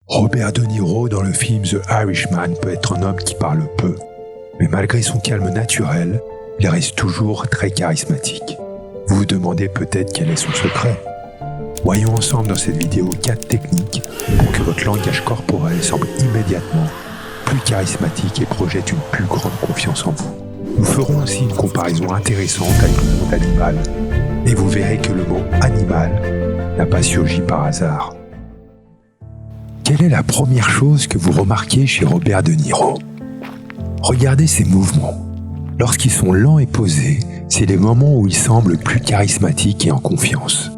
Robert De Niro dans le film The Irishman peut être un homme qui parle peu, mais malgré son calme naturel, il reste toujours très charismatique. Vous vous demandez peut-être quel est son secret. Voyons ensemble dans cette vidéo 4 techniques pour que votre langage corporel semble immédiatement plus charismatique et projette une plus grande confiance en vous. Nous ferons aussi une comparaison intéressante avec le monde animal, et vous verrez que le mot « animal » n'a pas surgi par hasard. Quelle est la première chose que vous remarquez chez Robert De Niro ? Regardez ses mouvements. Lorsqu'ils sont lents et posés, c'est les moments où il semble plus charismatique et en confiance.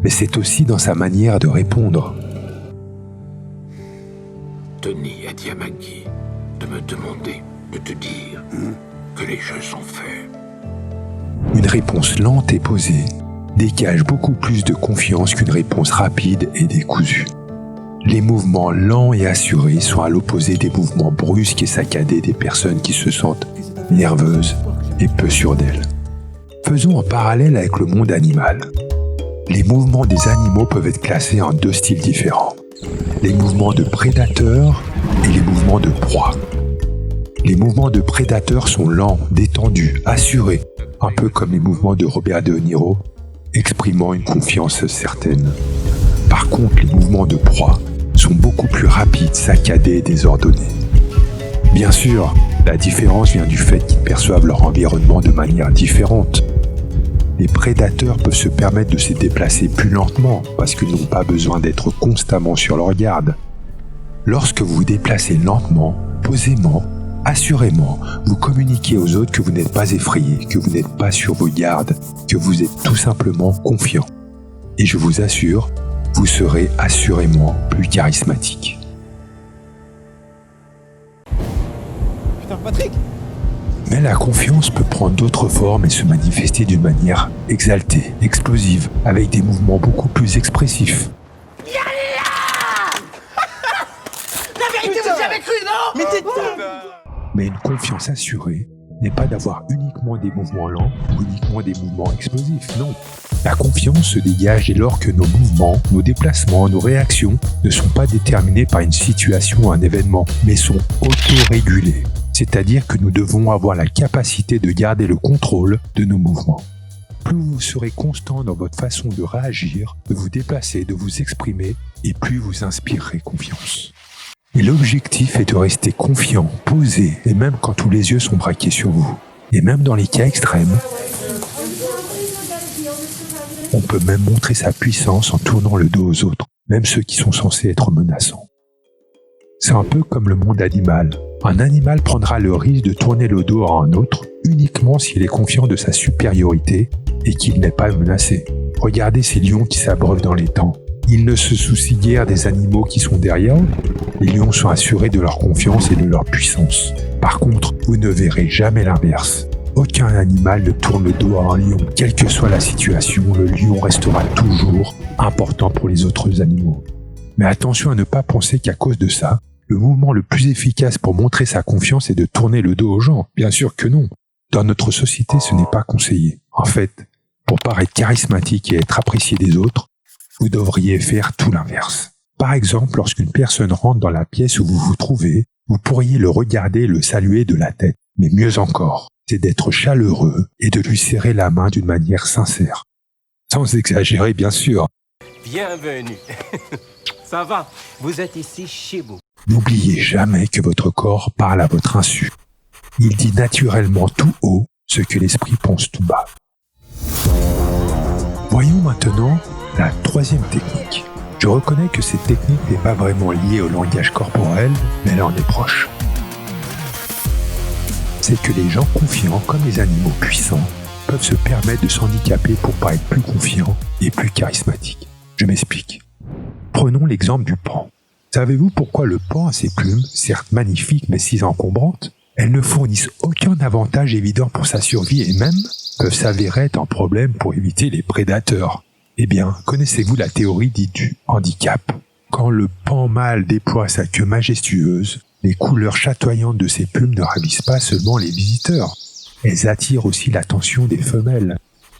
Mais c'est aussi dans sa manière de répondre. Tony a dit à Maggie de me demander de te dire que les jeux sont faits. Une réponse lente et posée dégage beaucoup plus de confiance qu'une réponse rapide et décousue. Les mouvements lents et assurés sont à l'opposé des mouvements brusques et saccadés des personnes qui se sentent nerveuses et peu sûres d'elles. Faisons un parallèle avec le monde animal. Les mouvements des animaux peuvent être classés en 2 styles différents. Les mouvements de prédateurs et les mouvements de proie. Les mouvements de prédateurs sont lents, détendus, assurés, un peu comme les mouvements de Robert De Niro, exprimant une confiance certaine. Par contre, les mouvements de proie sont beaucoup plus rapides, saccadés et désordonnés. Bien sûr, la différence vient du fait qu'ils perçoivent leur environnement de manière différente. Les prédateurs peuvent se permettre de se déplacer plus lentement parce qu'ils n'ont pas besoin d'être constamment sur leur garde. Lorsque vous vous déplacez lentement, posément, assurément, vous communiquez aux autres que vous n'êtes pas effrayé, que vous n'êtes pas sur vos gardes, que vous êtes tout simplement confiant. Et je vous assure, vous serez assurément plus charismatique. Putain, Patrick! Mais la confiance peut prendre d'autres formes et se manifester d'une manière exaltée, explosive, avec des mouvements beaucoup plus expressif. La vérité, vous y avez cru, non? Mais Mais une confiance assurée n'est pas d'avoir uniquement des mouvements lents ou uniquement des mouvements explosifs, non. La confiance se dégage dès lors que nos mouvements, nos déplacements, nos réactions ne sont pas déterminés par une situation ou un événement, mais sont autorégulés. C'est-à-dire que nous devons avoir la capacité de garder le contrôle de nos mouvements. Plus vous serez constant dans votre façon de réagir, de vous déplacer, de vous exprimer, et plus vous inspirerez confiance. Et l'objectif est de rester confiant, posé, et même quand tous les yeux sont braqués sur vous. Et même dans les cas extrêmes, on peut même montrer sa puissance en tournant le dos aux autres, même ceux qui sont censés être menaçants. C'est un peu comme le monde animal. Un animal prendra le risque de tourner le dos à un autre uniquement s'il est confiant de sa supériorité et qu'il n'est pas menacé. Regardez ces lions qui s'abreuvent dans l'étang. Ils ne se soucient guère des animaux qui sont derrière eux. Les lions sont assurés de leur confiance et de leur puissance. Par contre, vous ne verrez jamais l'inverse. Aucun animal ne tourne le dos à un lion. Quelle que soit la situation, le lion restera toujours important pour les autres animaux. Mais attention à ne pas penser qu'à cause de ça, le mouvement le plus efficace pour montrer sa confiance est de tourner le dos aux gens. Bien sûr que non. Dans notre société, ce n'est pas conseillé. En fait, pour paraître charismatique et être apprécié des autres, vous devriez faire tout l'inverse. Par exemple, lorsqu'une personne rentre dans la pièce où vous vous trouvez, vous pourriez le regarder et le saluer de la tête. Mais mieux encore, c'est d'être chaleureux et de lui serrer la main d'une manière sincère. Sans exagérer, bien sûr. Bienvenue. Ça va, vous êtes ici chez vous. N'oubliez jamais que votre corps parle à votre insu. Il dit naturellement tout haut ce que l'esprit pense tout bas. Voyons maintenant la 3e technique. Je reconnais que cette technique n'est pas vraiment liée au langage corporel, mais elle en est proche. C'est que les gens confiants, comme les animaux puissants, peuvent se permettre de s'handicaper pour paraître plus confiants et plus charismatiques. Je m'explique. Prenons l'exemple du paon. Savez-vous pourquoi le paon a ses plumes, certes magnifiques mais si encombrantes? Elles ne fournissent aucun avantage évident pour sa survie et même peuvent s'avérer être un problème pour éviter les prédateurs. Eh bien, connaissez-vous la théorie dite du handicap? Quand le paon mâle déploie sa queue majestueuse, les couleurs chatoyantes de ses plumes ne ravissent pas seulement les visiteurs. Elles attirent aussi l'attention des femelles.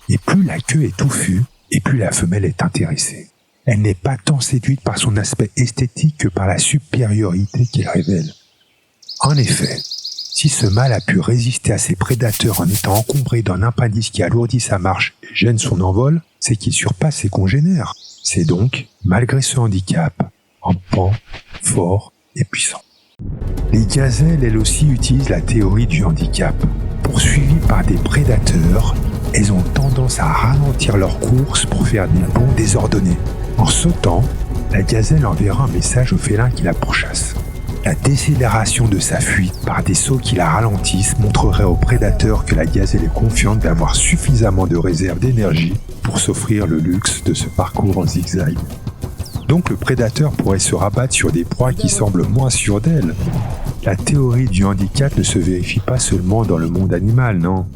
Et plus la queue est touffue, et plus la femelle est intéressée. Elle n'est pas tant séduite par son aspect esthétique que par la supériorité qu'il révèle. En effet, si ce mâle a pu résister à ses prédateurs en étant encombré d'un appendice qui alourdit sa marche et gêne son envol, c'est qu'il surpasse ses congénères. C'est donc, malgré ce handicap, un pan fort et puissant. Les gazelles, elles aussi, utilisent la théorie du handicap. Poursuivies par des prédateurs, elles ont tendance à ralentir leur course pour faire des bonds désordonnés. En sautant, la gazelle enverra un message au félin qui la pourchasse. La décélération de sa fuite par des sauts qui la ralentissent montrerait au prédateur que la gazelle est confiante d'avoir suffisamment de réserve d'énergie pour s'offrir le luxe de ce parcours en zigzag. Donc le prédateur pourrait se rabattre sur des proies qui semblent moins sûres d'elle. La théorie du handicap ne se vérifie pas seulement dans le monde animal, non.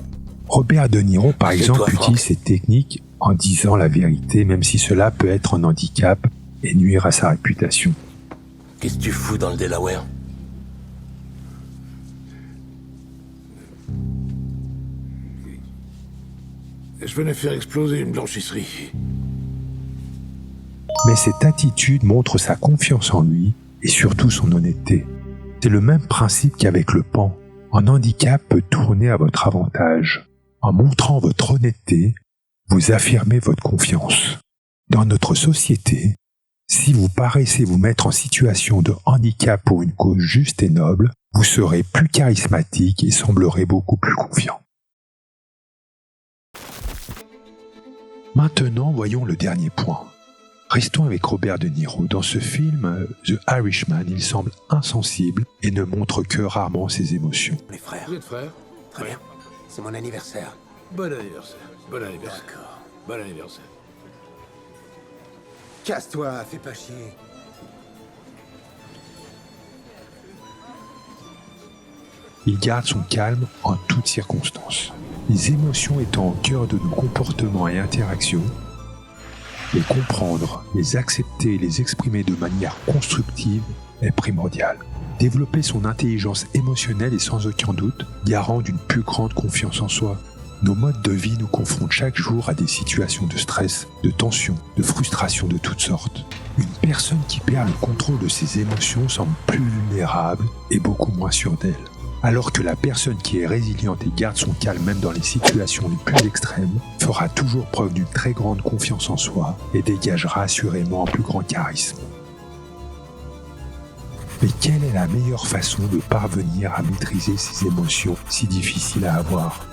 Robert De Niro, par exemple, utilise cette technique en disant la vérité, même si cela peut être un handicap et nuire à sa réputation. Qu'est-ce que tu fous dans le Delaware? Je venais faire exploser une blanchisserie. Mais cette attitude montre sa confiance en lui et surtout son honnêteté. C'est le même principe qu'avec le pan. Un handicap peut tourner à votre avantage. En montrant votre honnêteté, vous affirmez votre confiance. Dans notre société, si vous paraissez vous mettre en situation de handicap pour une cause juste et noble, vous serez plus charismatique et semblerez beaucoup plus confiant. Maintenant, voyons le dernier point. Restons avec Robert De Niro. Dans ce film, The Irishman, il semble insensible et ne montre que rarement ses émotions. Les frères. Vous êtes frère? Très bien. C'est mon anniversaire. Bon anniversaire. Bon anniversaire. D'accord. Bon anniversaire. Casse-toi, fais pas chier. Il garde son calme en toutes circonstances. Les émotions étant au cœur de nos comportements et interactions, les comprendre, les accepter et les exprimer de manière constructive est primordial. Développer son intelligence émotionnelle est sans aucun doute garant d'une plus grande confiance en soi. Nos modes de vie nous confrontent chaque jour à des situations de stress, de tension, de frustration de toutes sortes. Une personne qui perd le contrôle de ses émotions semble plus vulnérable et beaucoup moins sûre d'elle. Alors que la personne qui est résiliente et garde son calme même dans les situations les plus extrêmes fera toujours preuve d'une très grande confiance en soi et dégagera assurément un plus grand charisme. Mais quelle est la meilleure façon de parvenir à maîtriser ces émotions si difficiles à avoir ?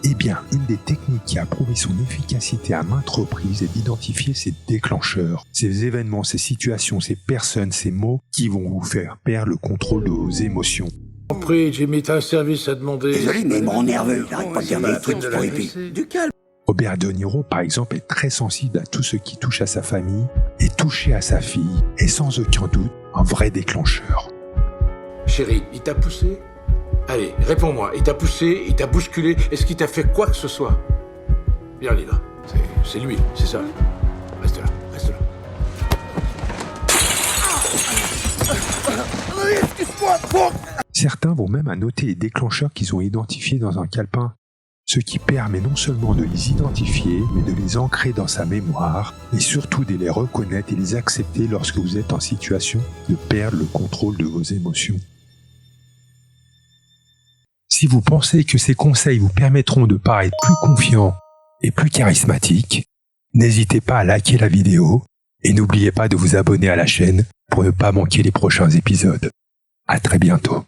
Eh bien, une des techniques qui a prouvé son efficacité à maintes reprises est d'identifier ces déclencheurs, ces événements, ces situations, ces personnes, ces mots qui vont vous faire perdre le contrôle de vos émotions. Compris, Jimmy, t'as un service à demander. Désolé, mais mon nerveux, il arrête pas de dire des trucs pour épi. Du calme. Robert De Niro, par exemple, est très sensible à tout ce qui touche à sa famille et touché à sa fille est sans aucun doute un vrai déclencheur. Chérie, il t'a poussé? Allez, réponds-moi. Il t'a poussé, il t'a bousculé, est-ce qu'il t'a fait quoi que ce soit? Viens, on y va. C'est lui, c'est ça. Reste là, reste là. Certains vont même à noter les déclencheurs qu'ils ont identifiés dans un calepin, ce qui permet non seulement de les identifier, mais de les ancrer dans sa mémoire et surtout de les reconnaître et les accepter lorsque vous êtes en situation de perdre le contrôle de vos émotions. Si vous pensez que ces conseils vous permettront de paraître plus confiant et plus charismatique, n'hésitez pas à liker la vidéo et n'oubliez pas de vous abonner à la chaîne pour ne pas manquer les prochains épisodes. À très bientôt.